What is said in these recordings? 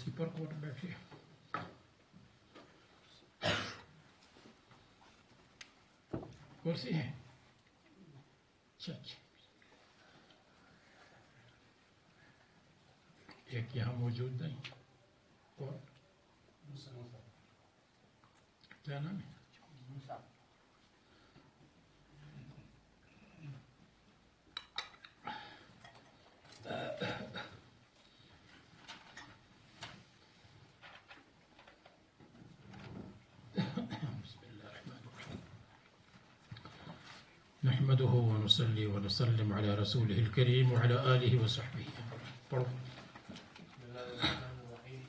کرسی پر کوٹ بیٹھے. کرسی ہے. اچھا اچھا. ایک یہاں موجود نہیں. کون؟ کیا نام ہے؟ نحمده ونصلي ونسلم على رسوله الكريم وعلى آله وصحبه أجمعين. بسم الله الرحمن الرحيم.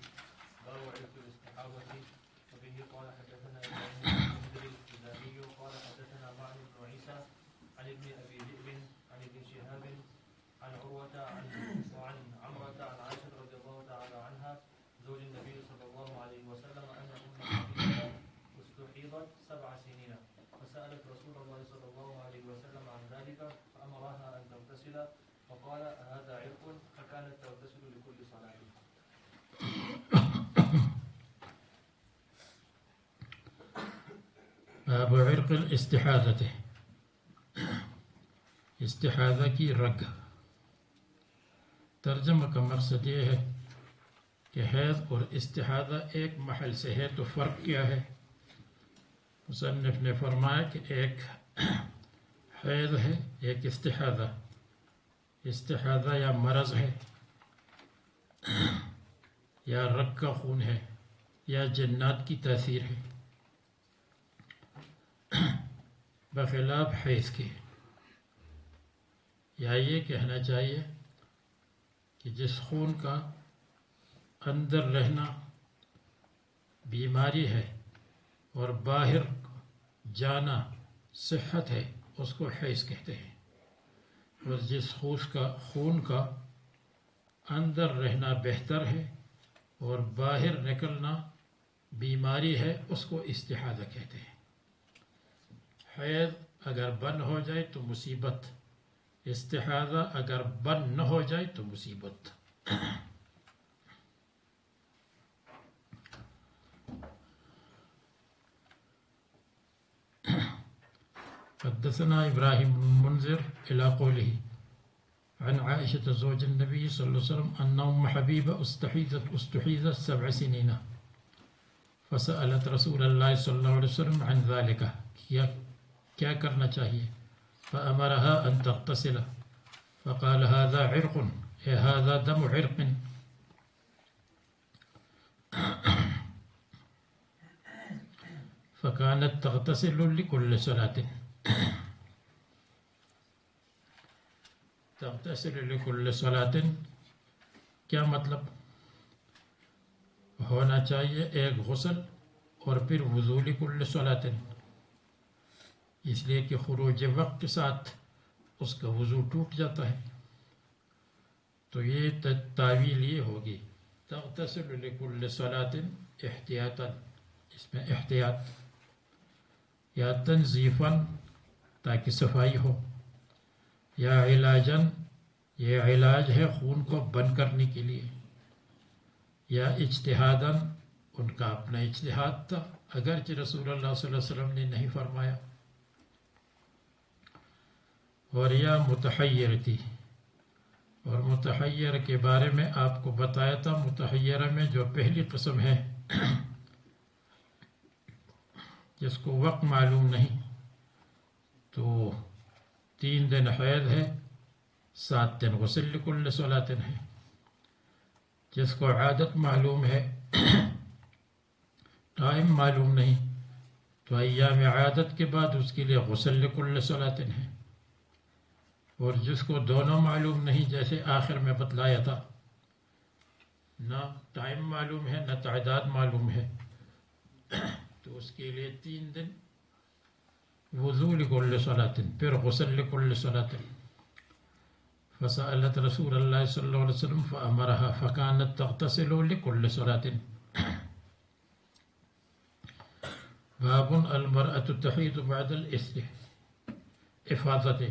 باب عرق الاستحاضة. وبه قال حدثنا إبراهيم بن المنذر الكلابي قال حدثنا معن بن عيسى عن ابن أبي ذئب عن ابن شهاب عن عروة وعن عمرة عن عائشة رضي الله تعالى عنها زوج النبي صلى الله عليه وسلم أن أم حبيبة استحيضت 7 سنين فسألت رسول الله صلى الله عليه وسلم عن ذلك فأمرها أن تغتسل فقال هذا عرق فكانت تغتسل لكل صلاة. باب عرق الاستحاضة. استحاضہ کی رگ. ترجمہ کا مقصد یہ ہے کہ حیض اور استحاضہ ایک محل سے ہے تو فرق کیا ہے. مصنف نے فرمایا کہ ایک حیض ہے ایک استحاضہ. استحاضہ یا مرض ہے یا رگ کا خون ہے یا جنات کی تاثیر ہے بخلاف حیض کے. یا یہ کہنا چاہیے کہ جس خون کا اندر رہنا بیماری ہے اور باہر جانا صحت ہے اس کو حیض کہتے ہیں. اور جس خون کا اندر رہنا بہتر ہے اور باہر نکلنا بیماری ہے اس کو استحاضہ کہتے ہیں. حیض اگر بند ہو جائے تو مصیبت. استحاضہ اگر بند نہ ہو جائے تو مصیبت. حدثنا ابراہیم بن منذر الى قوله عن عائشة زوج النبي صلى الله عليه وسلم أن أم حبيبة استحيضت 7 سنين فسألت رسول الله صلى الله عليه وسلم عن ذلك. کیا کرنا چاہیے؟ فأمرها أن تغتسل فقال هذا عرق اے هذا دم عرق. فكانت تغتسل لكل صلاة. تغتسل لكل صلاة کیا مطلب؟ ہونا چاہیے ایک غسل اور پھر وضو لکل صلاة، اس لیے کہ خروج وقت کے ساتھ اس کا وضو ٹوٹ جاتا ہے. تو یہ تعویل یہ ہوگی تغتسل لکل صلاة احتیاطا، اس میں احتیاط، یا تنظیفاً تاکہ صفائی ہو، یا علاجاً یہ علاج ہے خون کو بند کرنے کے لیے، یا اجتہاداً ان کا اپنا اجتہاد تھا اگرچہ رسول اللہ صلی اللہ علیہ وسلم نے نہیں فرمایا، اور یا متحیر تھی. اور متحیر کے بارے میں آپ کو بتایا تھا، متحیرہ میں جو پہلی قسم ہے جس کو وقت معلوم نہیں، تو 3 دن حیض ہے، 7 دن غسل لکل صلاۃ ہے. جس کو عادت معلوم ہے ٹائم معلوم نہیں، تو ایام عادت کے بعد اس کے لیے غسل لکل صلاۃ ہے. اور جس کو دونوں معلوم نہیں، جیسے آخر میں بتلایا تھا، نہ ٹائم معلوم ہے نہ تعداد معلوم ہے، تو اس کے لیے 3 دن وضو لکل صلاۃ پھر غسل لکل صلاۃ. فسألت رسول اللہ صلی اللہ علیہ وسلم فأمرها فكانت تغتسل لكل صلاة. باب المرأة تحيض بعد الافاضة.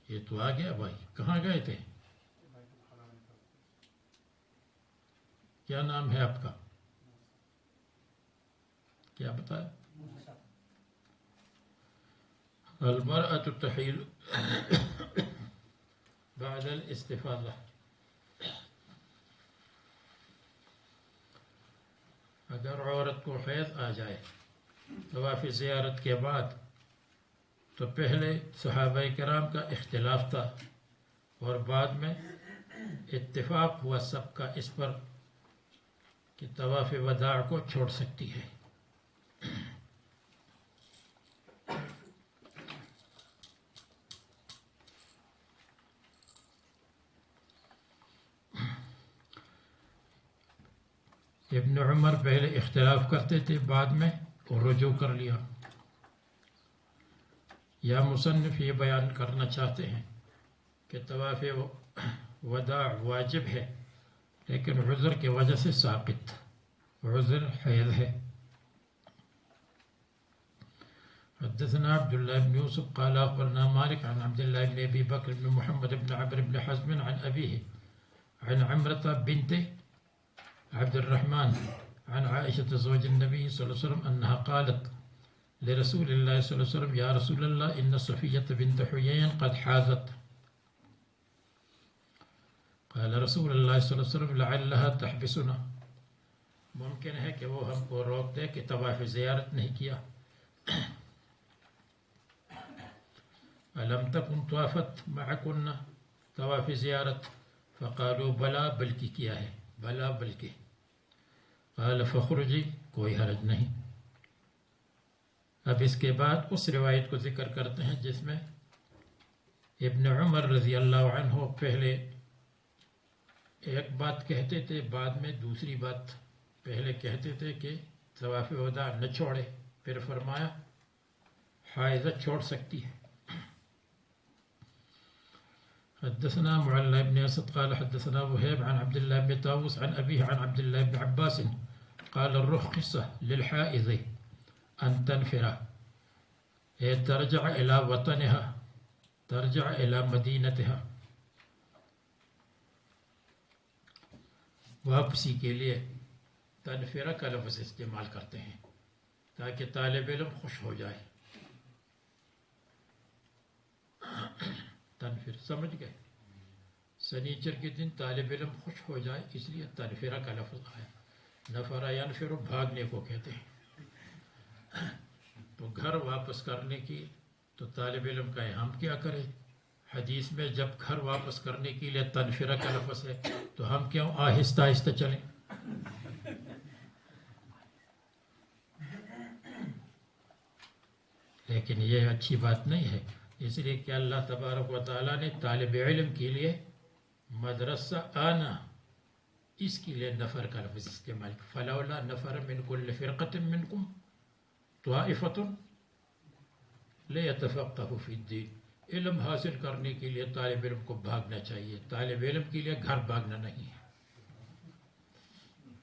یہ تو آ گیا بھائی، کہاں گئے تھے؟ کیا نام ہے آپ کا؟ کیا بتایا؟ المرأة تحیل بعد الاستفاضہ. اگر عورت کو حیض آ جائے طواف زیارت کے بعد تو پہلے صحابہ کرام کا اختلاف تھا اور بعد میں اتفاق ہوا سب کا اس پر کہ طواف وداع کو چھوڑ سکتی ہے. ابن عمر پہلے اختلاف کرتے تھے، بعد میں رجوع کر لیا. یا مصنف یہ بیان کرنا چاہتے ہیں کہ طواف وداع واجب ہے لیکن عذر کی وجہ سے ساقط، عذر حیض ہے. حدثنا عبد الله بن يوسف قال أخبرنا مالك عن عبد الله بن أبي بكر بن محمد بن عمرو بن حزم عن أبيه عن عمرة بنت عبد الرحمن عن عائشة زوج النبي صلى الله عليه وسلم أنها قالت لرسول الله صلى الله عليه وسلم يا رسول الله إن صفية بنت حيي قد حاذت. قال رسول الله صلى الله عليه وسلم لعلها تحبسنا، ممکن ہے کہ وہ ہم کو روک دے کہ طواف زیارت نہیں کیا. ألم تكن طافت معكن طواف زیارت؟ فقالوا بلا، بلکہ کیا ہے، بلا بلکہ. قال فخرجی، کوئی حرج نہیں. اب اس کے بعد اس روایت کو ذکر کرتے ہیں جس میں ابن عمر رضی اللہ عنہ پہلے ایک بات کہتے تھے، بعد میں دوسری بات. پہلے کہتے تھے کہ طواف وداع نہ چھوڑے، پھر فرمایا حائضہ چھوڑ سکتی ہے. حدثنا معل بن اسد قال حدثنا وهيب عن عبد الله بن طاووس عن أبيه عن عبد الله بن عباس قال الرخصة للحائض أن تنفر، ترجع إلى وطنها، ترجع إلى مدينتها. واپسی کے لیے تنفرہ کا لفظ استعمال کرتے ہیں تاکہ طالب علم خوش ہو جائے. تنفر سمجھ گئے؟ سنیچر کے دن طالب علم خوش ہو جائے اس لیے تنفرہ کا لفظ آیا. نفر ینفر بھاگنے کو کہتے ہیں. تو گھر واپس کرنے کی تو طالب علم کا ہم کیا کریں؟ حدیث میں جب گھر واپس کرنے کے لیے تنفرہ کا لفظ ہے تو ہم کیوں آہستہ آہستہ چلیں؟ لیکن یہ اچھی بات نہیں ہے، اس لیے کہ اللہ تبارک و تعالیٰ نے طالب علم کے لیے مدرسہ آنا، اس کے لیے نفر کا لفظ استعمال کیا. فلولا نفر من كل فرقة منكم طائفة ليتفقهوا في الدين. علم حاصل کرنے کے لیے طالب علم کو بھاگنا چاہیے، طالب علم کے لیے گھر بھاگنا نہیں ہے.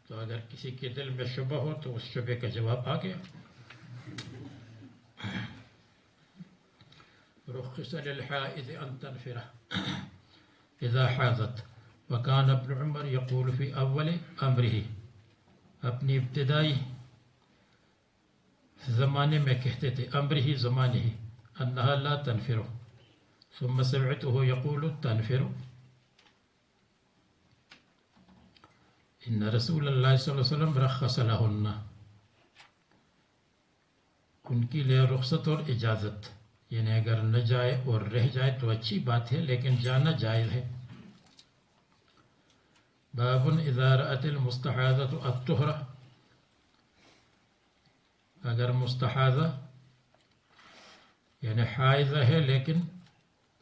تو اگر کسی کے دل میں شبہ ہو تو اس شبہ کا جواب آ گیا. رخص للحائض أن تنفر إذا حاضت. وكان ابن عمر يقول في أول أمره، اپنی ابتدائی زمانے میں کہتے تھے، امرہ زمانے ہی، انہا لا تنفر. ثم سمعته يقول تنفر. ان رسول اللہ صلی اللہ علیہ وسلم رخص لهن، ان کی لیے رخصت اور اجازت، یعنی اگر نہ جائے اور رہ جائے تو اچھی بات ہے لیکن جانا جائز ہے. باب اذا رأت المستحاضة الطهر، اگر مستحاضہ یعنی حائضہ ہے لیکن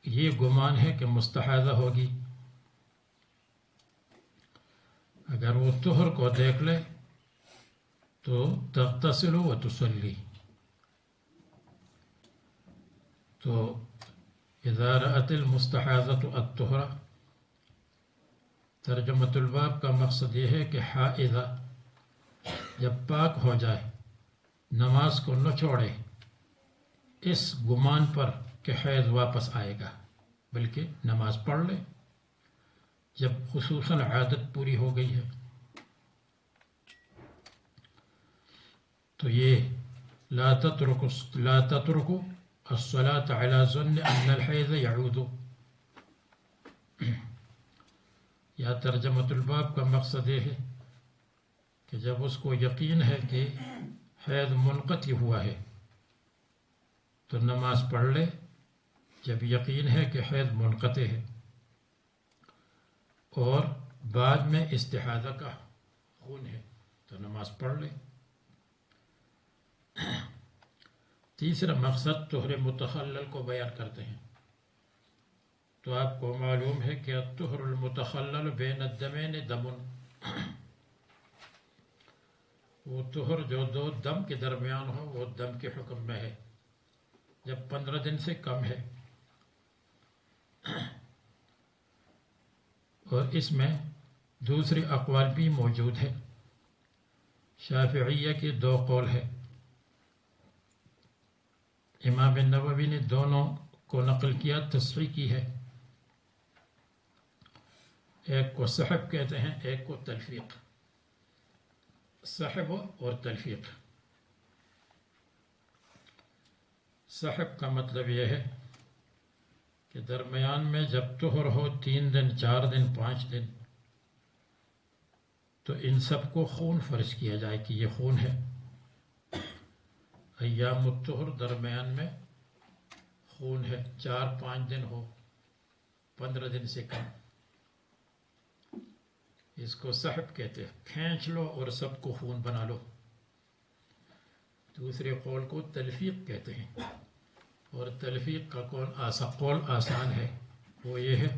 یہ گمان ہے کہ مستحاضہ ہوگی، اگر وہ طہر کو دیکھ لے تو تغتسل و تصلی. تو اذا رأت المستحاضة الطهر، ترجمۃ الباب کا مقصد یہ ہے کہ حائضہ جب پاک ہو جائے نماز کو نہ چھوڑے اس گمان پر کہ حیض واپس آئے گا، بلکہ نماز پڑھ لے جب خصوصاً عادت پوری ہو گئی ہے. تو یہ لا تترکو الصلاة على ظن ان الحیض یعود، یا ترجمۃ الباب کا مقصد یہ ہے کہ جب اس کو یقین ہے کہ حیض منقطع ہوا ہے تو نماز پڑھ لے، جب یقین ہے کہ حیض منقطع ہے، اور بعد میں استحاضہ کا خون ہے تو نماز پڑھ لے۔ تیسرا مقصد طہر متخلل کو بیان کرتے ہیں۔ تو آپ کو معلوم ہے کہ الطہر المتخلل بین الدمین دم، وہ طہر جو دو دم کے درمیان ہو وہ دم کے حکم میں ہے جب 15 دن سے کم ہے۔ اور اس میں دوسری اقوال بھی موجود ہے۔ شافعیہ کے 2 قول ہے، امام نووی نے دونوں کو نقل کیا، تصحیح کی ہے۔ ایک کو سحب کہتے ہیں، ایک کو تلفیق۔ سحب اور تلفیق۔ سحب کا مطلب یہ ہے کہ درمیان میں جب طہر ہو 3 دن 4 دن 5 دن تو ان سب کو خون فرض کیا جائے کہ یہ خون ہے۔ ایام الطہر درمیان میں خون ہے، 4-5 دن ہو 15 دن سے کم، اس کو سحب کہتے ہیں، کھینچ لو اور سب کو خون بنا لو۔ دوسرے قول کو تلفیق کہتے ہیں، اور تلفیق کا قول آسان ہے، وہ یہ ہے،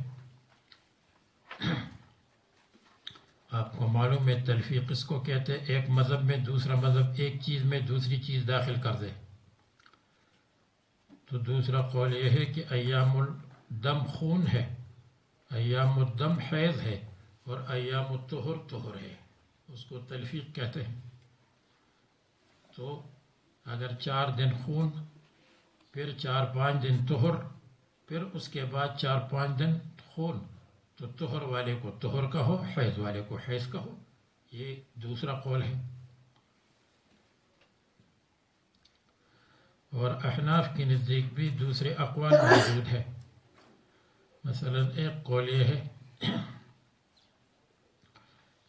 آپ کو معلوم ہے تلفیق اس کو کہتے ہیں، ایک مذہب میں دوسرا مذہب ایک چیز میں دوسری چیز داخل کر دے۔ تو دوسرا قول یہ ہے کہ ایام الدم خون ہے، ایام الدم حیض ہے، اور ایام الطہر طہر ہے، اس کو تلفیق کہتے ہیں۔ تو اگر 4 دن خون، پھر 4-5 دن طہر، پھر اس کے بعد 4-5 دن خون، تو طہر والے کو طہر کا ہو، حیض والے کو حیض کا ہو، یہ دوسرا قول ہے۔ اور احناف کے نزدیک بھی دوسرے اقوال موجود ہے۔ مثلا ایک قول یہ ہے،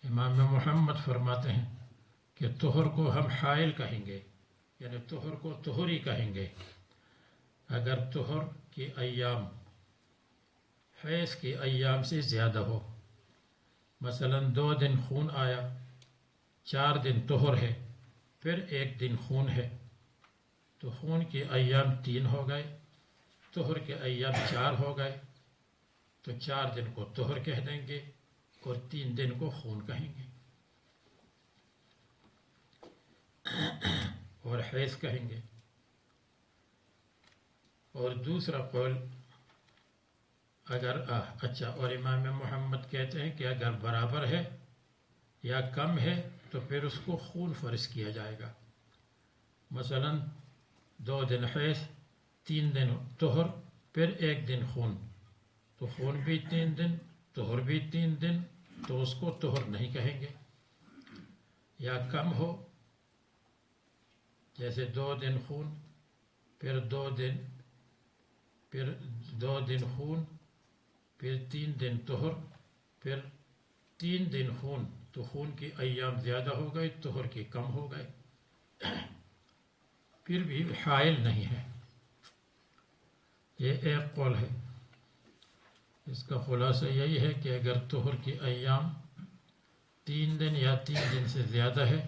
امام محمد فرماتے ہیں کہ طہر کو ہم حائل کہیں گے، یعنی طہر کو طہری کہیں گے اگر طہر کی ایام حیض کے ایام سے زیادہ ہو۔ مثلا 2 دن خون آیا، 4 دن طہر ہے، پھر 1 دن خون ہے، تو خون کے ایام 3 ہو گئے، طہر کے ایام 4 ہو گئے، تو 4 دن کو طہر کہہ دیں گے اور 3 دن کو خون کہیں گے اور حیض کہیں گے۔ اور دوسرا قول اور امام محمد کہتے ہیں کہ اگر برابر ہے یا کم ہے تو پھر اس کو خون فرض کیا جائے گا۔ مثلا 2 دن حیض، 3 دن طہر، پھر 1 دن خون، تو خون بھی 3 دن، طہر بھی 3 دن، تو اس کو طہر نہیں کہیں گے۔ یا کم ہو، جیسے 2 دن خون، پھر 2 دن خون، پھر 3 دن طہر، پھر 3 دن خون، تو خون کی ایام زیادہ ہو گئے، طہر کے کم ہو گئے، پھر بھی حائل نہیں ہے۔ یہ ایک قول ہے۔ اس کا خلاصہ یہی ہے کہ اگر طہر کی ایام 3 دن یا 3 دن سے زیادہ ہے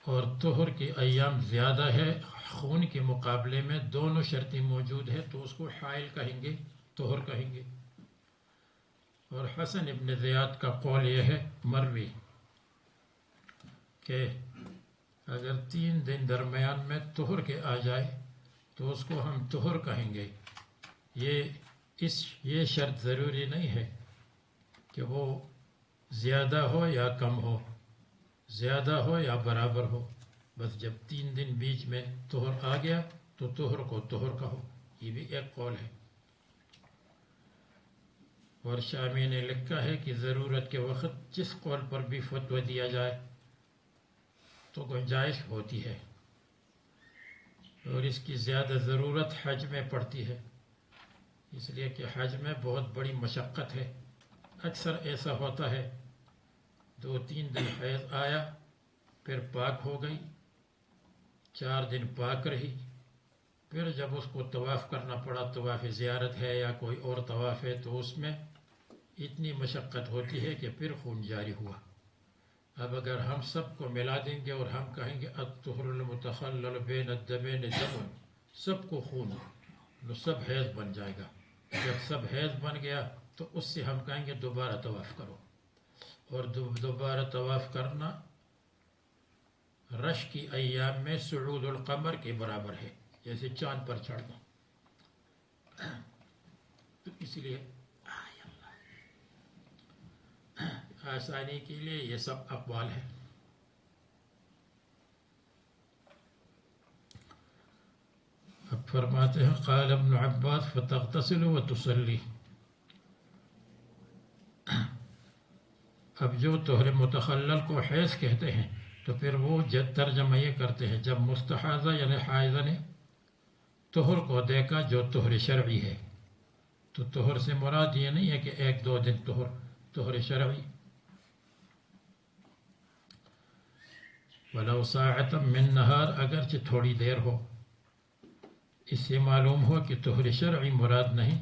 اور طہر کی ایام زیادہ ہے خون کے مقابلے میں، دونوں شرطیں موجود ہیں، تو اس کو حائل کہیں گے، طہر کہیں گے۔ اور حسن ابن زیاد کا قول یہ ہے مروی کہ اگر 3 دن درمیان میں طہر کے آ جائے تو اس کو ہم طہر کہیں گے۔ یہ شرط ضروری نہیں ہے کہ وہ زیادہ ہو یا کم ہو، زیادہ ہو یا برابر ہو، بس جب 3 دن بیچ میں طہر آ گیا تو طہر کو طہر کہو، یہ بھی ایک قول ہے۔ اور شامی نے لکھا ہے کہ ضرورت کے وقت جس قول پر بھی فتویٰ دیا جائے تو گنجائش ہوتی ہے، اور اس کی زیادہ ضرورت حج میں پڑتی ہے، اس لیے کہ حج میں بہت بڑی مشقت ہے۔ اکثر ایسا ہوتا ہے 2-3 دن حیض آیا، پھر پاک ہو گئی، 4 دن پاک رہی، پھر جب اس کو طواف کرنا پڑا، طواف زیارت ہے یا کوئی اور طواف ہے، تو اس میں اتنی مشقت ہوتی ہے کہ پھر خون جاری ہوا۔ اب اگر ہم سب کو ملا دیں گے اور ہم کہیں گے الطہر المتخلل بین الدمین دم، سب کو خون، تو سب حیض بن جائے گا۔ جب سب حیض بن گیا تو اس سے ہم کہیں گے دوبارہ طواف کرو، اور دوبارہ طواف کرنا رش کی ایام میں صعود القمر کے برابر ہے، جیسے چاند پر چڑھنا۔ تو اس لیے آسانی کے لیے یہ سب اقوال ہیں۔ اب فرماتے ہیں قال ابن عباس فتغتسل وتصلی۔ اب جو طہر متخلل کو حیض کہتے ہیں تو پھر وہ ترجمہ یہ کرتے ہیں جب مستحاضہ یعنی حائضہ نے طہر کو دیکھا جو طہر شرعی ہے، تو طہر سے مراد یہ نہیں ہے کہ 1-2 دن طہر شرعی، وَلَوْ سَاعَةً مِّن نَّهَارٍ، اگرچہ تھوڑی دیر ہو۔ اس سے معلوم ہو کہ طہر شرعی مراد نہیں،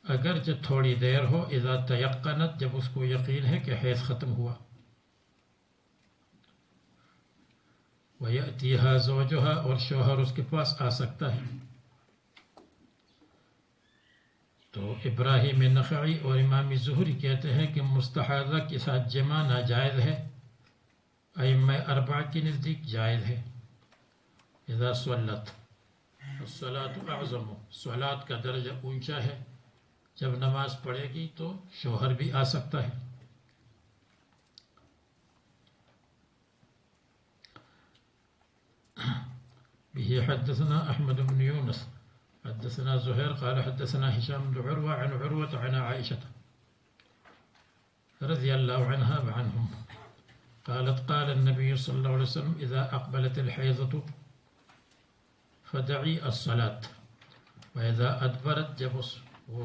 اگرچہ تھوڑی دیر ہو، اذا تیقنت، جب اس کو یقین ہے کہ حیض ختم ہوا۔ وَيَأْتِيهَا زَوْجُهَا، اور شوہر اس کے پاس آ سکتا ہے۔ تو ابراہیم نخعی اور امام زہری کہتے ہیں کہ مستحاضہ کے ساتھ جمع ناجائز ہے، ائمہ 4 کے نزدیک جائز ہے۔ اذا صلت، الصلاة اعظم، صلاۃ کا درجہ اونچا ہے، جب نماز پڑھے گی تو شوہر بھی آ سکتا ہے۔ به حدثنا احمد بن يونس حدثنا زهير قال حدثنا هشام بن عروة عن عروة عن عائشة رضي الله عنها وعنهم قالت قال النبي صلى الله عليه وسلم إذا أقبلت الحيضة فدعي الصلاة وإذا أدبرت، جب وہ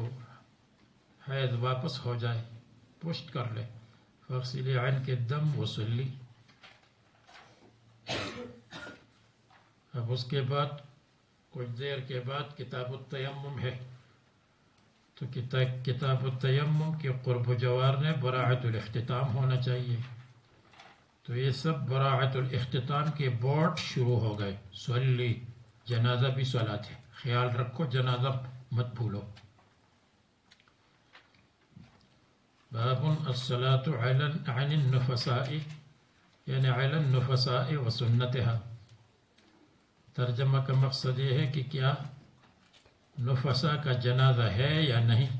حیض واپس ہو جائے، پشت کر لے، فاغسلی عنک الدم وصلی۔ اب اس کے بعد کچھ دیر کے بعد کتاب التیمم ہے، تو کتاب التیمم کے قرب و جوار نے براعت الاختتام ہونا چاہیے، تو یہ سب براعت الاختتام کے بورڈ شروع ہو گئے۔ صلی، جنازہ بھی صلاۃ ہے، خیال رکھو جنازہ مت بھولو۔ باب الصلاة عن النفساء، یعنی علی النفساء وسنتها۔ ترجمہ کا مقصد یہ ہے کہ کیا نفسا کا جنازہ ہے یا نہیں،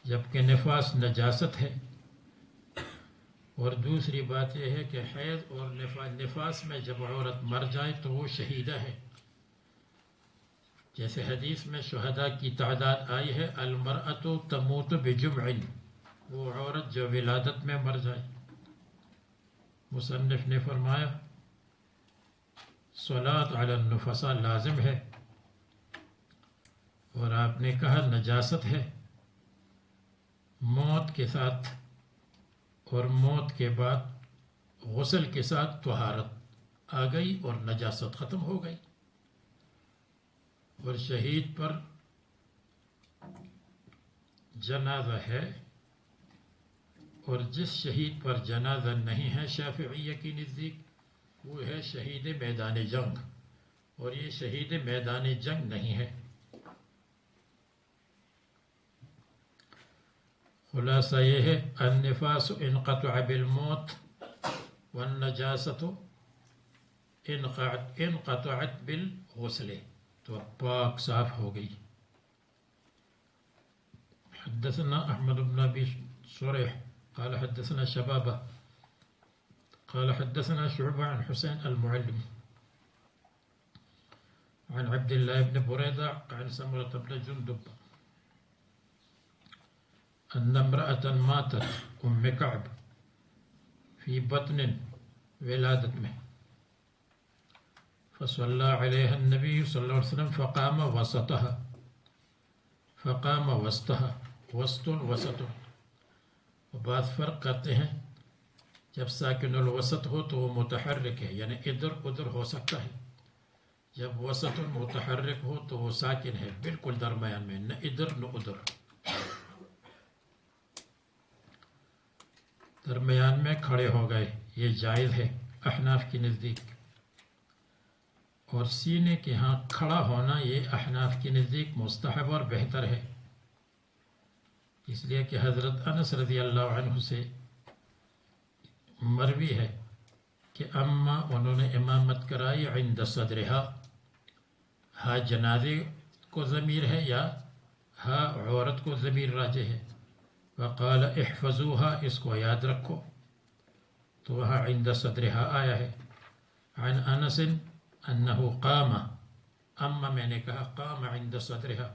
جبکہ نفاس نجاست ہے۔ اور دوسری بات یہ ہے کہ حیض اور نفاس میں جب عورت مر جائے تو وہ شہیدہ ہے، جیسے حدیث میں شہداء کی تعداد آئی ہے المرأة تموت بجمع، وہ عورت جو ولادت میں مر جائے۔ مصنف نے فرمایا صلاۃ علی النفساء لازم ہے، اور آپ نے کہا نجاست ہے، موت کے ساتھ اور موت کے بعد غسل کے ساتھ طہارت آ گئی اور نجاست ختم ہو گئی۔ اور شہید پر جنازہ ہے، اور جس شہید پر جنازہ نہیں ہے شافعیہ کی نزدیک، وہ ہے شہید میدان جنگ، اور یہ شہید میدان جنگ نہیں ہے۔ خلاصہ یہ ہے النفاس انقطع بالموت والنجاست انقطعت بالغسل، تو پاک صاف ہو گئی۔ حدثنا احمد بن ابی شریح قال حدثنا شبابہ قال حدثنا شعبہ عن حسین المعلم عن عبد الله بن بريدة عن سمرة بن جندب أن امرأة ماتت أم كعب في بطن ولادت میں، فصلى عليها النبي صلى الله عليه وسلم فقام وسطها وسط وسط. بعض فرق کرتے ہیں جب ساکن الوسط ہو تو وہ متحرک ہے یعنی ادھر ادھر ہو سکتا ہے، جب وسط متحرک ہو تو وہ ساکن ہے بالکل درمیان میں، نہ ادھر نہ ادھر، درمیان میں کھڑے ہو گئے، یہ جائز ہے احناف کے نزدیک. اور سینے کے ہاں کھڑا ہونا یہ احناف کے نزدیک مستحب اور بہتر ہے، اس لیے کہ حضرت انس رضی اللہ عنہ سے مروی ہے کہ اما انہوں نے امامت کرائی عند صدرہا، ہا جنازے کو ضمیر ہے یا ہا عورت کو ضمیر راجع ہے. وقال احفظوها، اس کو یاد رکھو، تو وہاں عند صدرہا آیا ہے. عن انس انہ قام، اما میں نے کہا قام عند صدرہا.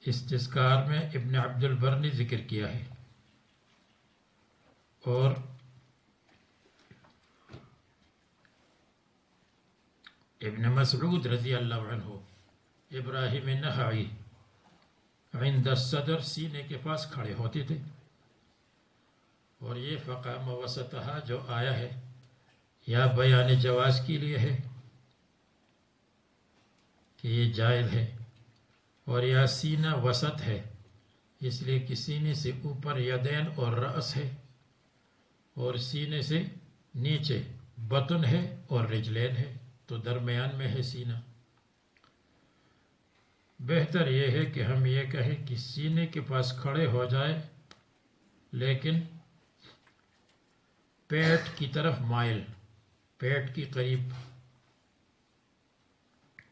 استذکار میں ابن عبد البر نے ذکر کیا ہے. اور ابن مسعود رضی اللہ عنہ ابراہیم نخعی عند الصدر سینے کے پاس کھڑے ہوتے تھے. اور یہ فقام وسطہا جو آیا ہے یا بیان جواز کے لیے ہے کہ یہ جائز ہے، اور یا سینہ وسط ہے اس لیے کہ سینے سے اوپر یدین اور رأس ہے، اور سینے سے نیچے بطن ہے اور رجلین ہے، تو درمیان میں ہے سینہ. بہتر یہ ہے کہ ہم یہ کہیں کہ سینے کے پاس کھڑے ہو جائے لیکن پیٹ کی طرف مائل، پیٹ کے قریب،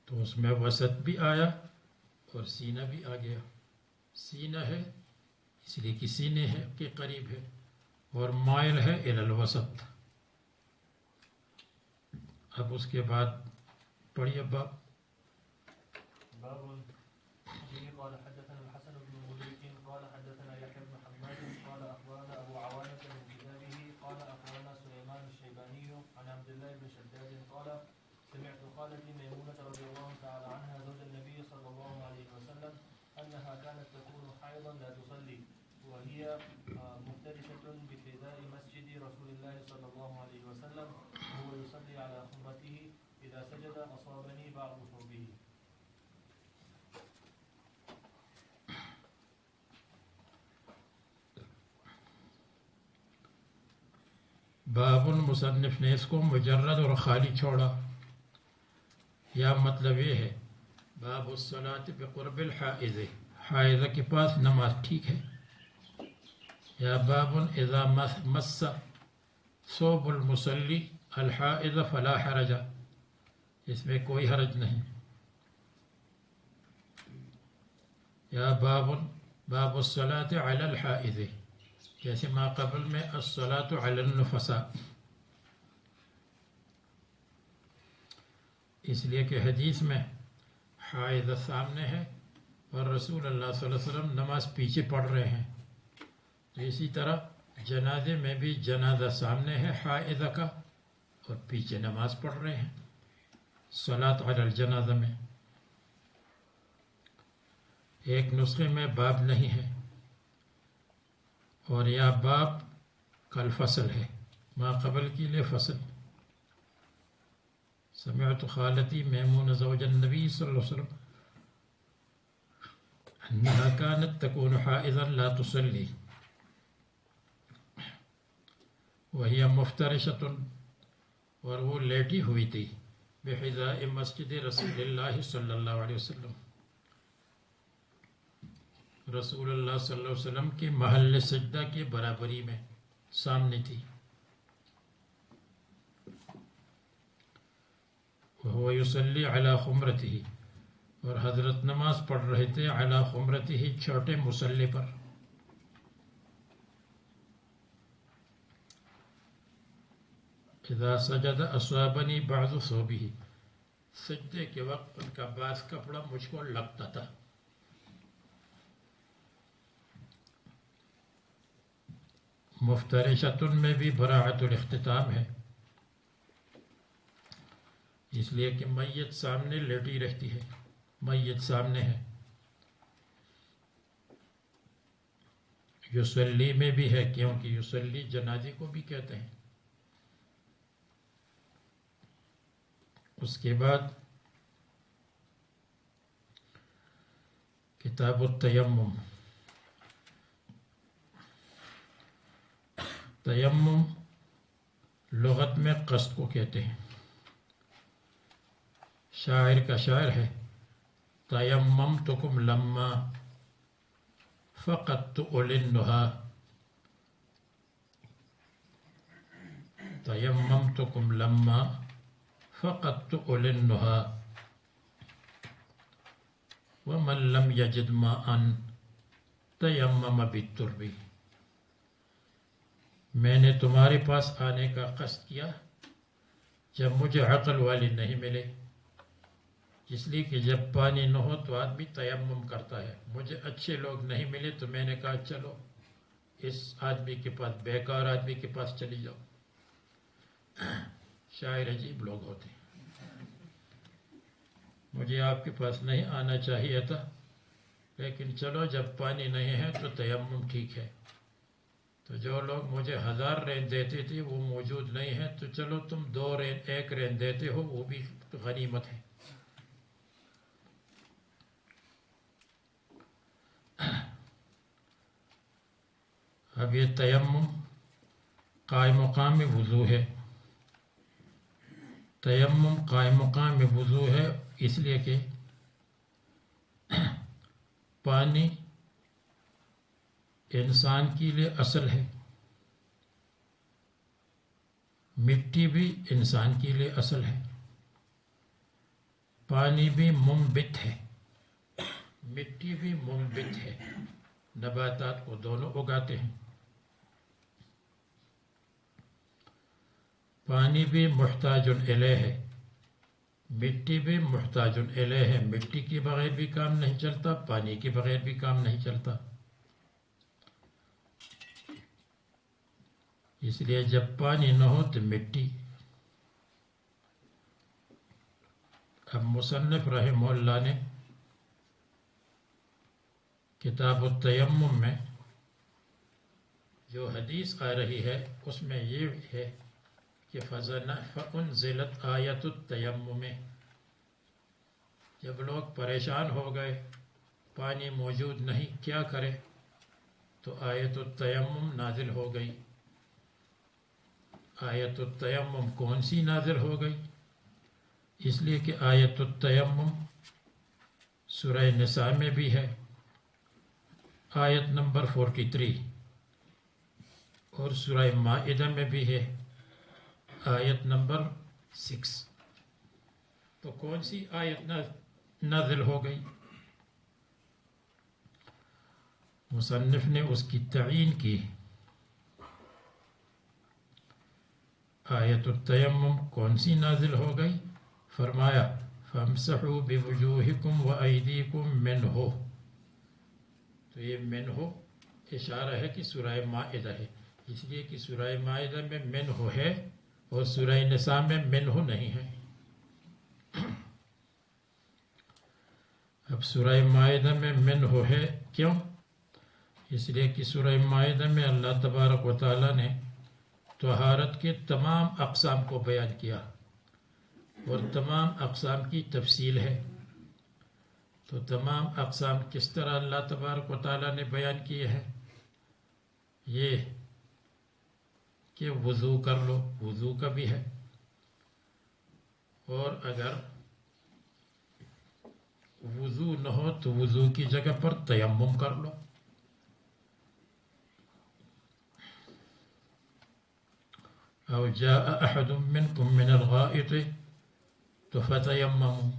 تو اس میں وسط بھی آیا اور سینہ بھی آ گیا. سینہ ہے اس لیے کہ سینے ہے کے قریب ہے، اور مائل ہے الی الوسط. اب اس کے بعد پڑھیے باب. باب فيه قال حدثنا الحسن بن مدرك قال حدثنا يحيى بن حماد قال اخبرنا ابو عوانة من كتابه قال اخبرنا سليمان الشيباني عن عبد الله بن شداد قال سمعت خالتي ميمونة رضي الله تعالى عنها زوج النبي صلى الله عليه وسلم انها كانت تكون حائضا لا تصلي وهي مفترشة بحذاء مسجد رسول الله صلى الله عليه وسلم وهو يصلي على خمرته اذا سجد اصابني بعض ثوبه. باب مصنف نے اس کو مجرد اور خالی چھوڑا، یا مطلب یہ ہے باب الصلاۃ بقرب الحائض، حائضہ کے پاس نماز ٹھیک ہے. یا باب اذا مس ثوب المصلی الحائض فلا حرج، اس میں کوئی حرج نہیں. یا باب الصلاۃ علی الحائض، جیسے ما قبل میں الصلاۃ علی النفساء، اس لیے کہ حدیث میں حائضہ سامنے ہے اور رسول اللہ صلی اللہ علیہ وسلم نماز پیچھے پڑھ رہے ہیں. تو اسی طرح جنازے میں بھی جنازہ سامنے ہے حائضہ کا اور پیچھے نماز پڑھ رہے ہیں صلاۃ علی الجنازہ میں. ایک نسخے میں باب نہیں ہے، اور یا باب کل فصل ہے، ما قبل کے لیے فصل. سمعت خالتی میمونہ زوج النبی صلی اللہ علیہ وسلم انها كانت تكون حائضا لا تصلي وهي مفترشة، اور وہ لیٹی ہوئی تھی بحذاء مسجد رسول اللہ صلی اللہ علیہ وسلم، رسول اللہ صلی اللہ علیہ وسلم کے محل سجدہ کے برابری میں سامنے تھی. وهو يصلي على خمرته، اور حضرت نماز پڑھ رہے تھے علی خمرته، چھوٹے مصلی پر. اذا سجد اصابنی بعض ثوبه، سجدے کے وقت ان کا بعض کپڑا مجھ کو لگتا تھا. مفترشۃ میں بھی براعت الاختتام ہے، اس لیے کہ میت سامنے لیٹی رہتی ہے، میت سامنے ہے۔ یصلی میں بھی ہے، کیونکہ یصلی جنازے کو بھی کہتے ہیں۔ اس کے بعد کتاب التیمم۔ تیمم لغت میں قصد کو کہتے ہیں۔ شاعر کا شعر ہے، تیممتکم لما فقدت اولی النہا، تیممتکم لما فقدت اولی النہا ومن لم یجد ماء تیمم بالترب۔ میں نے تمہارے پاس آنے کا قصد کیا جب مجھے عقل والی نہیں ملے، اس لیے کہ جب پانی نہ ہو تو آدمی تیمم کرتا ہے۔ مجھے اچھے لوگ نہیں ملے تو میں نے کہا چلو اس آدمی کے پاس، بیکار آدمی کے پاس چلی جاؤ۔ شاعر عجیب لوگ ہوتے ہیں۔ مجھے آپ کے پاس نہیں آنا چاہیے تھا، لیکن چلو جب پانی نہیں ہے تو تیمم ٹھیک ہے۔ تو جو لوگ مجھے 1000 رین دیتے تھے وہ موجود نہیں ہیں، تو چلو تم 2 رین 1 رین دیتے ہو، وہ بھی غنیمت ہے۔ اب یہ تیمم قائم مقام وضو ہے۔ تیمم قائم مقام وضو ہے اس لیے کہ پانی انسان کے لیے اصل ہے، مٹی بھی انسان کے لیے اصل ہے، پانی بھی منبت ہے، مٹی بھی منبت ہے، نباتات کو دونوں اگاتے ہیں۔ پانی بھی محتاج الیہ ہے، مٹی بھی محتاج الیہ ہے، مٹی کے بغیر بھی کام نہیں چلتا، پانی کے بغیر بھی کام نہیں چلتا۔ اس لیے جب پانی نہ ہو تو مٹی۔ اب مصنف رحمہ اللہ نے کتاب التیمم میں جو حدیث آ رہی ہے اس میں یہ ہے کہ فَأُنزِلَتْ آیَةُ التیمم، جب لوگ پریشان ہو گئے، پانی موجود نہیں، کیا کرے، تو آیت التیمم نازل ہو گئی۔ آیت التیمم کون سی نازل ہو گئی؟ اس لیے کہ آیت التیمم سورہ نساء میں بھی ہے، آیت نمبر 43، اور سورہ مائدہ میں بھی ہے، آیت نمبر 6۔ تو کون سی آیت نازل ہو گئی؟ مصنف نے اس کی تعیین کی۔ آیت التیمم کون سی نازل ہو گئی؟ فرمایا فَامْسَحُوا بِوُجُوهِكُمْ وَأَيْدِيكُمْ مِنْهُ۔ تو یہ منہ اشارہ ہے کہ سورہ مائدہ ہے، اس لیے کہ سورہ مائدہ میں منہ ہے اور سورہ نساء میں منہ نہیں ہے۔ اب سورہ مائدہ میں منہ ہے، کیوں؟ اس لیے کہ سورہ مائدہ میں اللہ تبارک و تعالیٰ نے طہارت کے تمام اقسام کو بیان کیا، اور تمام اقسام کی تفصیل ہے۔ تو تمام اقسام کس طرح اللہ تبارک و تعالیٰ نے بیان کیے ہیں؟ یہ کہ وضو کر لو، وضو کا بھی ہے، اور اگر وضو نہ ہو تو وضو کی جگہ پر تیمم کر لو۔ او جاء احد منکم من الغائط تو فتیمموا،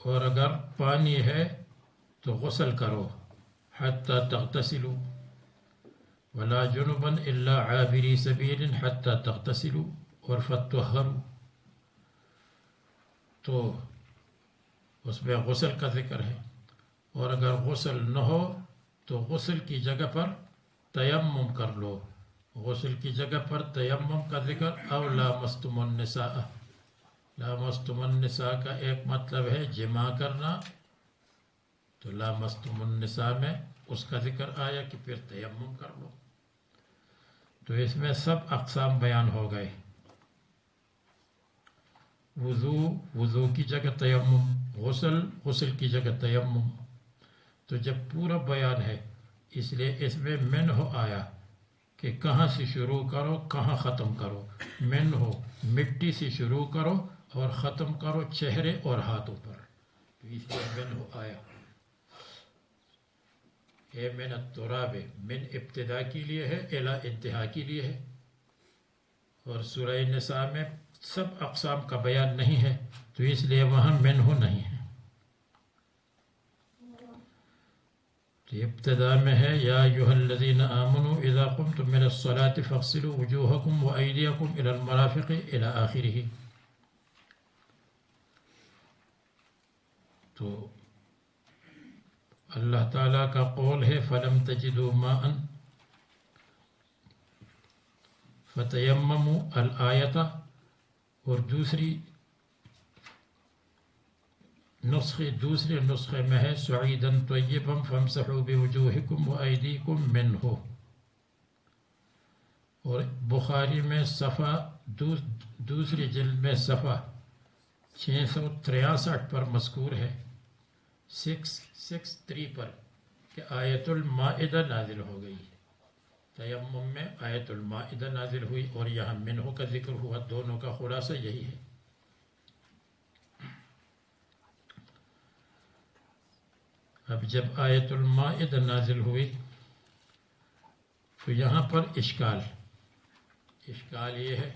اور اگر پانی ہے تو غسل کرو، حتی تغتسلوا، ولا جنبا الا عابری سبیل حتی تغتسلوا، اور فتطہروا، تو اس میں غسل کا ذکر ہے، اور اگر غسل نہ ہو تو غسل کی جگہ پر تیمم کر لو، غسل کی جگہ پر تیمم کا ذکر، او لامستم النساء، لامستم النساء کا ایک مطلب ہے جمع کرنا، تو لامستم النساء میں اس کا ذکر آیا کہ پھر تیمم کر لو، تو اس میں سب اقسام بیان ہو گئے۔ وضو کی جگہ تیمم، غسل کی جگہ تیمم، تو جب پورا بیان ہے اس لیے اس میں منہ آیا کہ کہاں سے شروع کرو کہاں ختم کرو۔ منہ مٹی سے شروع کرو اور ختم کرو چہرے اور ہاتھوں پر، تو اس لیے منہ آیا۔ اے من التراب، من ابتدا کے لیے ہے، الی انتہا کے لیے ہے، اور سورہ نساء میں سب اقسام کا بیان نہیں ہے تو اس لیے وہاں منہ نہیں ہے۔ تو ابتدا میں ہے یا ایھا الذین آمنوا اذا قمتم من الصلاة فاغسلوا وجوہکم وایدیکم الی المرافق الی آخرہ۔ تو اللہ تعالیٰ کا قول ہے فَلَمْ تَجِدُوا مَاءً فَتَيَمَّمُوا الْآیَةَ، اور دوسرے نسخے میں ہے سعیداً طیباً فَامْسَحُوا بِوُجُوهِكُمْ وَأَيْدِيكُمْ مِنْهُ، اور بخاری میں صفحہ دوسری جلد میں صفحہ 663 پر مذکور ہے، 663 پر، کہ آیت المائدہ نازل ہو گئی۔ تیمم میں آیت المائدہ نازل ہوئی اور یہاں منہ کا ذکر ہوا، دونوں کا خلاصہ یہی ہے۔ اب جب آیت المائدہ نازل ہوئی تو یہاں پر اشکال یہ ہے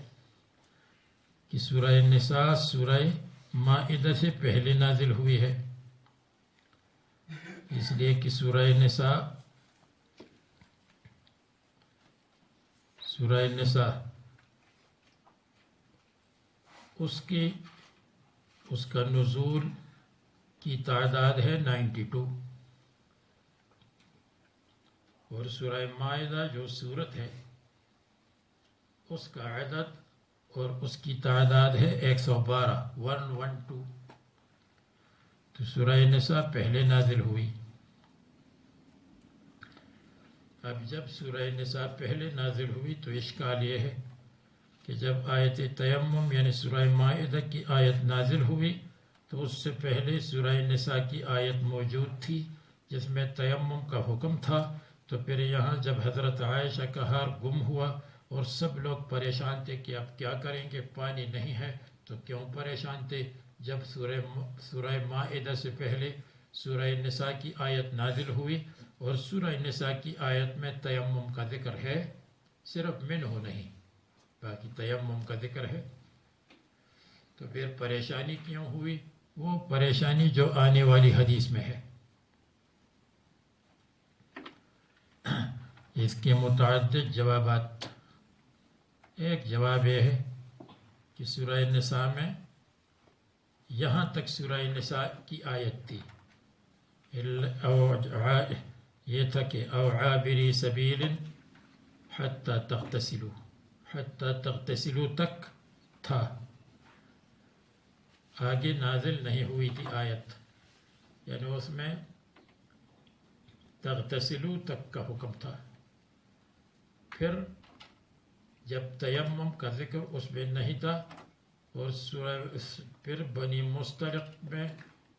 کہ سورہ نساء سورہ مائدہ سے پہلے نازل ہوئی ہے، اس لیے کہ سورہ نساء اس کا نزول کی تعداد ہے 92، اور سورہ مائدہ جو سورت ہے اس کا عدد اور اس کی تعداد ہے 112۔ تو سورہ نساء پہلے نازل ہوئی۔ اب جب سورہ نساء پہلے نازل ہوئی تو اشکال یہ ہے کہ جب آیت تیمم یعنی سورہ مائدہ کی آیت نازل ہوئی تو اس سے پہلے سورہ نساء کی آیت موجود تھی جس میں تیمم کا حکم تھا، تو پھر یہاں جب حضرت عائشہ کا ہار گم ہوا اور سب لوگ پریشان تھے کہ اب کیا کریں گے، پانی نہیں ہے، تو کیوں پریشان تھے؟ جب سورہ مائدہ سے پہلے سورہ نساء کی آیت نازل ہوئی اور سورہ نساء کی آیت میں تیمم کا ذکر ہے، صرف منہ نہیں، باقی تیمم کا ذکر ہے، تو پھر پریشانی کیوں ہوئی؟ وہ پریشانی جو آنے والی حدیث میں ہے۔ اس کے متعدد جوابات، ایک جواب یہ ہے کہ سورہ نساء میں یہاں تک سورہ نساء کی آیت تھی، یہ تھا کہ او عابری سبیل حتی تغتسلوا تک تھا، آگے نازل نہیں ہوئی تھی آیت، یعنی اس میں تغتسلوا تک کا حکم تھا۔ پھر جب تیمم کا ذکر اس میں نہیں تھا اور پھر بنی مستلق میں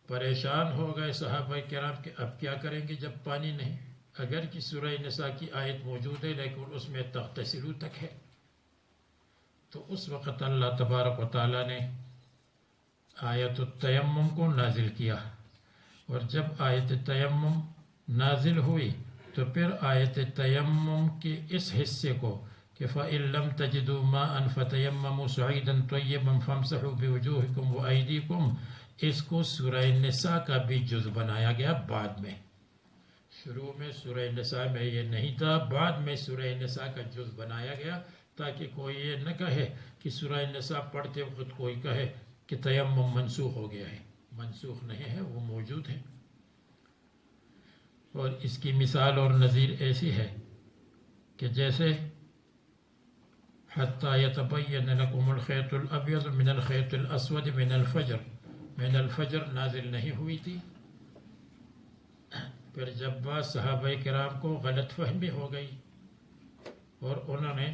پریشان ہو گئے صحابہ کرام کہ اب کیا کریں گے جب پانی نہیں، اگر کہ سورہ نساء کی آیت موجود ہے لیکن اس میں تغتسلوا تک ہے، تو اس وقت اللہ تبارک و تعالیٰ نے آیت التیمم کو نازل کیا، اور جب آیت تیمم نازل ہوئی تو پھر آیت تیمم کے اس حصے کو کہ فَإِن لَمْ تَجِدُوا مَاءً فَتَيَمَّمُوا صَعِيدًا طَيِّبًا فَامْسَحُوا بِوُجُوهِكُمْ وَأَيْدِيكُمْ، اس کو سورہ نساء کا بھی جز بنایا گیا بعد میں۔ شروع میں سورہ نساء میں یہ نہیں تھا، بعد میں سورہ نساء کا جز بنایا گیا تاکہ کوئی یہ نہ کہے کہ سورہ نساء پڑھتے وقت کوئی کہے کہ تیمم منسوخ ہو گیا ہے، منسوخ نہیں ہے، وہ موجود ہے۔ اور اس کی مثال اور نظیر ایسی ہے کہ جیسے حتیٰ یتبین لکم الخیط الابیض من الخیط الاسود من الفجر نازل نہیں ہوئی تھی. پھر جب بعض صحابہ کرام کو غلط فہمی ہو گئی اور انہوں نے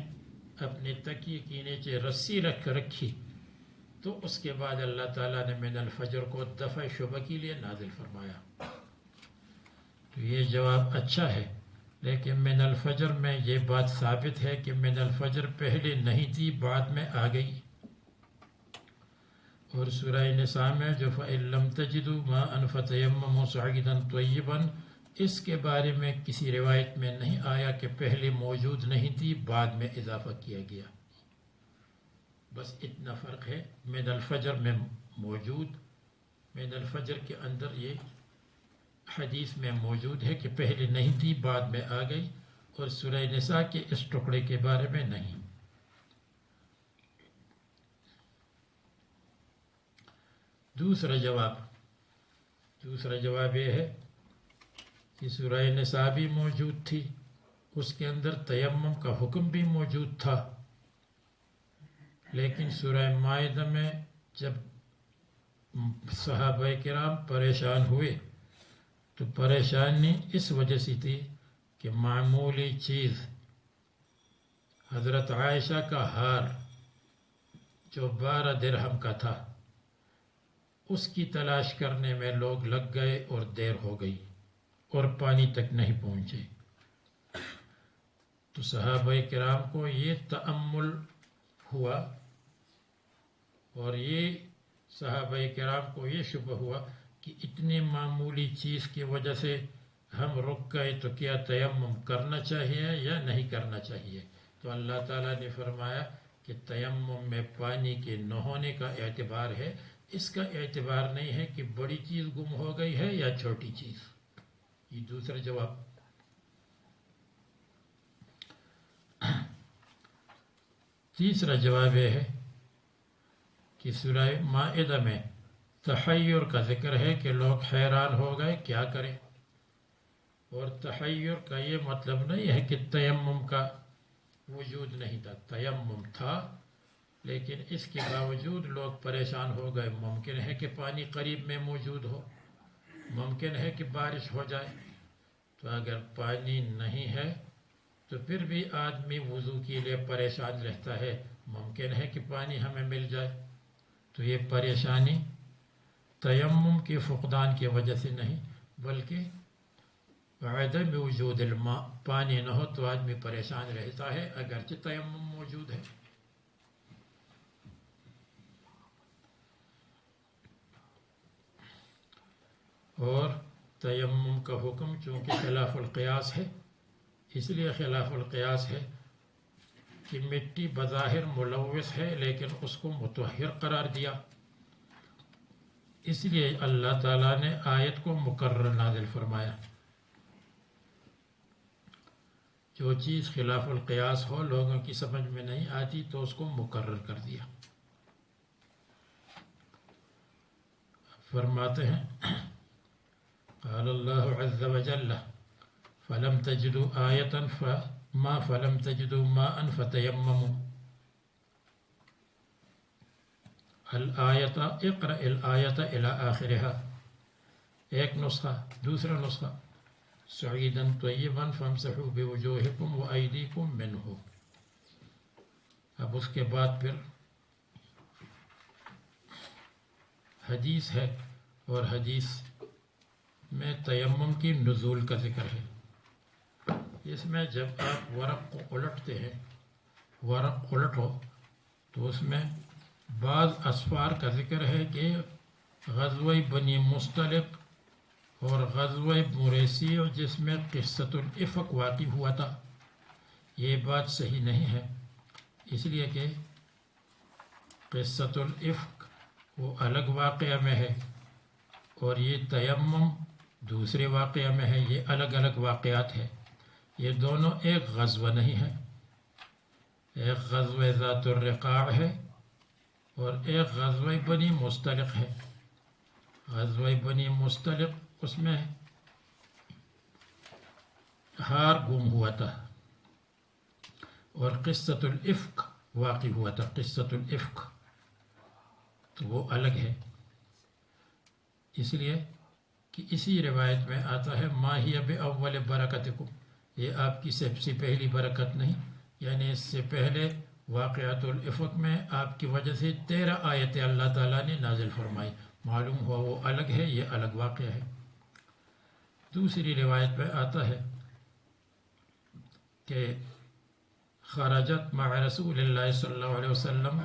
اپنے تکیے کے نیچے رسی رکھی تو اس کے بعد اللہ تعالیٰ نے من الفجر کو دفع شبہ کے لیے نازل فرمایا. تو یہ جواب اچھا ہے، لیکن من الفجر میں یہ بات ثابت ہے کہ من الفجر پہلے نہیں تھی، بعد میں آ گئی. اور سورہ نساء میں جو فَإِن لَّمْ تَجِدُوا مَاءً فَتَيَمَّمُوا صَعِيدًا طَيِّبًا، اس کے بارے میں کسی روایت میں نہیں آیا کہ پہلے موجود نہیں تھی بعد میں اضافہ کیا گیا. بس اتنا فرق ہے، من الفجر میں موجود، من الفجر کے اندر یہ حدیث میں موجود ہے کہ پہلے نہیں تھی بعد میں آ گئی، اور سورہ نساء کے اس ٹکڑے کے بارے میں نہیں. دوسرا جواب یہ ہے کہ سورہ نساء بھی موجود تھی، اس کے اندر تیمم کا حکم بھی موجود تھا، لیکن سورہ مائدہ میں جب صحابہ کرام پریشان ہوئے تو پریشانی اس وجہ سے تھی کہ معمولی چیز حضرت عائشہ کا ہار جو 12 درہم کا تھا، اس کی تلاش کرنے میں لوگ لگ گئے اور دیر ہو گئی اور پانی تک نہیں پہنچے. تو صحابہ کرام کو یہ تأمل ہوا اور یہ صحابہ کرام کو یہ شبہ ہوا کہ اتنی معمولی چیز کی وجہ سے ہم رک گئے تو کیا تیمم کرنا چاہیے یا نہیں کرنا چاہیے. تو اللہ تعالیٰ نے فرمایا کہ تیمم میں پانی کے نہ ہونے کا اعتبار ہے، اس کا اعتبار نہیں ہے کہ بڑی چیز گم ہو گئی ہے یا چھوٹی چیز. یہ دوسرا جواب. تیسرا جواب یہ ہے کہ سورہ مائدہ میں تحیر کا ذکر ہے کہ لوگ حیران ہو گئے کیا کریں، اور تحیر کا یہ مطلب نہیں ہے کہ تیمم کا وجود نہیں تھا، تیمم تھا لیکن اس کے باوجود لوگ پریشان ہو گئے. ممکن ہے کہ پانی قریب میں موجود ہو، ممکن ہے کہ بارش ہو جائے، تو اگر پانی نہیں ہے تو پھر بھی آدمی وضو کے لیے پریشان رہتا ہے، ممکن ہے کہ پانی ہمیں مل جائے. تو یہ پریشانی تیمم کے فقدان کی وجہ سے نہیں بلکہ عدم وجود الماء، پانی نہ ہو تو آدمی پریشان رہتا ہے اگرچہ تیمم موجود ہے. اور تیمم کا حکم چونکہ خلاف القیاس ہے، اس لیے خلاف القیاس ہے کہ مٹی بظاہر ملوث ہے لیکن اس کو مطہر قرار دیا، اس لیے اللہ تعالیٰ نے آیت کو مکرر نازل فرمایا. جو چیز خلاف القیاس ہو، لوگوں کی سمجھ میں نہیں آتی تو اس کو مکرر کر دیا. فرماتے ہیں قال اللہ عز وجل فلم تجدوا آیة فلم تجدوا ماء فتیمموا الآیت اقرأ الآیت الى آخرها. ایک نسخہ. دوسرا نسخہ صعیدا طیبا فامسحوا بوجوہکم وایدیکم منہ. اب اس کے بعد پھر حدیث ہے، اور حدیث میں تیمم کی نزول کا ذکر ہے. اس میں جب آپ ورق کو الٹتے ہیں، ورق الٹو تو اس میں بعض اسفار کا ذکر ہے کہ غزوہ بنی مصطلق اور غزوہ مریسی جس میں قصۃ الافق واقع ہوا تھا. یہ بات صحیح نہیں ہے، اس لیے کہ قصۃ الافق وہ الگ واقعہ میں ہے اور یہ تیمم دوسرے واقعہ میں ہے، یہ الگ الگ واقعات ہیں. یہ دونوں ایک غزوہ نہیں ہے. ایک غزوہ ذات الرقاع ہے اور ایک غزوہ بنی مصطلق ہے. غزوہ بنی مصطلق اس میں ہار گم ہوا تھا، اور قصۃ الافق واقع ہوا تھا قصۃ الافق، تو وہ الگ ہے، اس لیے کہ اسی روایت میں آتا ہے ما ہی بأول برکتکم، یہ آپ کی سب سے پہلی برکت نہیں، یعنی اس سے پہلے واقعات الافق میں آپ کی وجہ سے 13 آیتیں اللہ تعالیٰ نے نازل فرمائی، معلوم ہوا وہ الگ ہے، یہ الگ واقعہ ہے۔ دوسری روایت میں آتا ہے کہ خرجت مع رسول اللہ صلی اللہ علیہ وسلم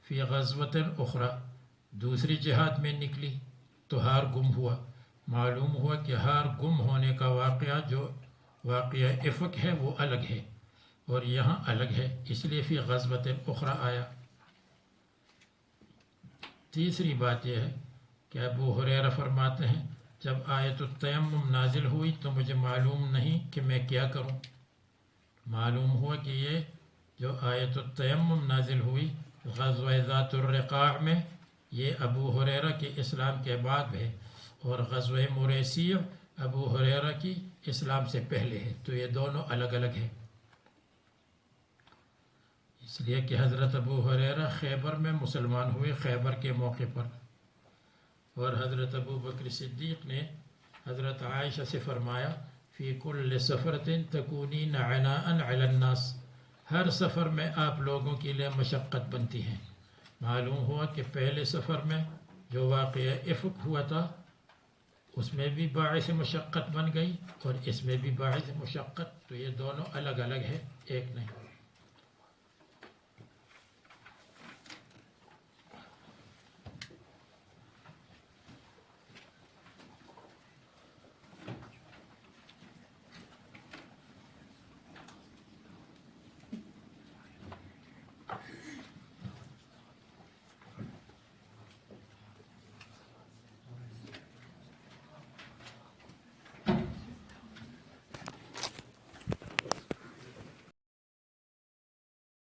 فی غزوۃ اخری، دوسری جہاد میں نکلی تو ہار گم ہوا، معلوم ہوا کہ ہار گم ہونے کا واقعہ جو واقعہ افق ہے وہ الگ ہے اور یہاں الگ ہے، اس لیے فی غزوۃ اخری آیا۔ تیسری بات یہ ہے کہ ابو ہریرہ فرماتے ہیں جب آیت التیمم نازل ہوئی تو مجھے معلوم نہیں کہ میں کیا کروں، معلوم ہوا کہ یہ جو آیت التیمم نازل ہوئی غزوہ ذات الرقاع میں، یہ ابو ہریرہ کے اسلام کے بعد ہے، اور غزوہ مریسیع ابو ہریرہ کی اسلام سے پہلے ہے، تو یہ دونوں الگ الگ ہیں، اس لیے کہ حضرت ابو ہریرہ خیبر میں مسلمان ہوئے، خیبر کے موقع پر، اور حضرت ابو بکر صدیق نے حضرت عائشہ سے فرمایا فی کل سفرۃ تکونین عناء علی الناس، ہر سفر میں آپ لوگوں کے لیے مشقت بنتی ہیں، معلوم ہوا کہ پہلے سفر میں جو واقعہ افق ہوا تھا اس میں بھی باعث مشقت بن گئی اور اس میں بھی باعث مشقت، تو یہ دونوں الگ الگ ہے، ایک نہیں۔